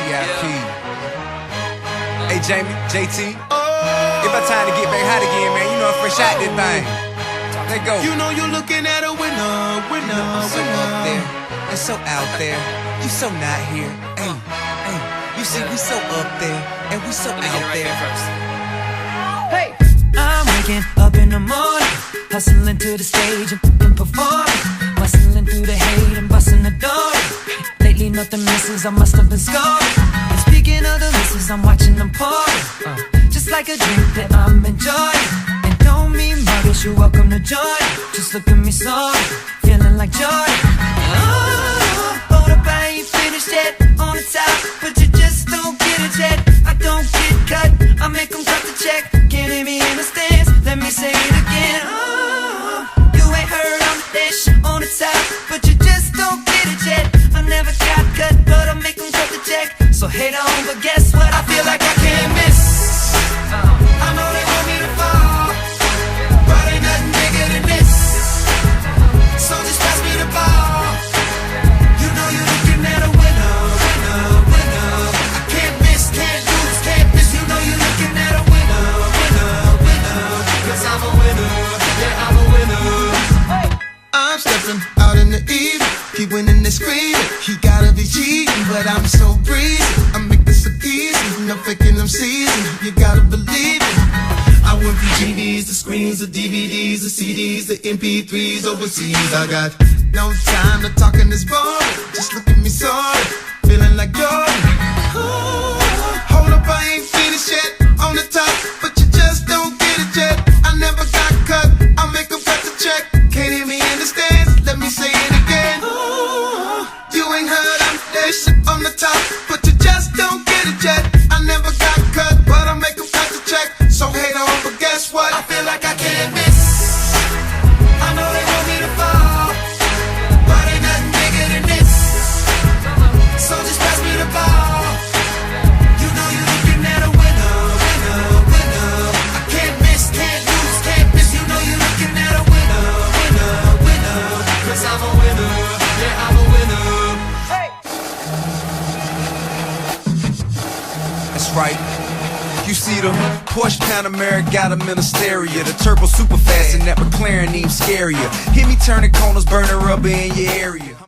VIP. Hey Jamie, JT. It's about time to get back hot again, man. You know I'm fresh out this thing. Let go. You know you're looking at a winner, winner, I'm so winner. up there and so out there. You so not here. Hey, hey. You see, we so up there and we so out there. Hey, I'm waking up in the morning, hustling to the stage and performing, bustling through the hate and busting the door. Lately nothing misses, I must have been scoring. And speaking of the misses, I'm watching them pouring, just like a drink that I'm enjoying. And don't mean muggish, you're welcome to join. Just look at me sorry, feeling like joy. Oh, hold up, I ain't finished yet. On the top, but you just don't get it yet. I don't get cut, I make them cut the check. Can't hear me in the stands, let me say it again. Oh, you ain't heard I'm the dish on the top, but you just don't get it yet. I never got cut, but I make them cut the check. So hate on, but guess what? I feel like I can't miss. I know they want me to fall, but ain't nothing bigger than this. So just pass me the ball. You know you're looking at a winner, winner, winner. I can't miss, can't lose, can't miss. You know you're looking at a winner, winner, winner. 'Cause I'm a winner, yeah, I'm a winner. I'm stepping out in the evening, keep winning and screaming. He gotta be cheating, but I'm so breezy. I make this so easy, no faking them season. You gotta believe it. I went from GDs to screens to DVDs to CDs to MP3s overseas. I got no time to talk in this boring. Just look at me sorry, feeling like Jordan. Ooh, hold up, I ain't finished yet. On the top, but you just don't get it yet. I never got cut, I make them cut the check. Can't hear me in the stands, let me say it again. Ooh, you ain't heard I'm this on the top, but you just don't get it yet. I never got cut, but I make them cut the check. So hate on, but guess what? I feel like I can't miss. I know they want me to fall, but ain't nothing bigger than this. So just pass me the ball. You know you're looking at a winner, winner, winner. I can't miss, can't lose, can't miss. You know you're looking at a winner, winner, winner. 'Cause I'm a winner, yeah, I'm a winner. That's right. You see the Porsche Panamera got them in a stereo. The turbo super fast and that McLaren even scarier. Hit me turning corners, burning rubber in your area.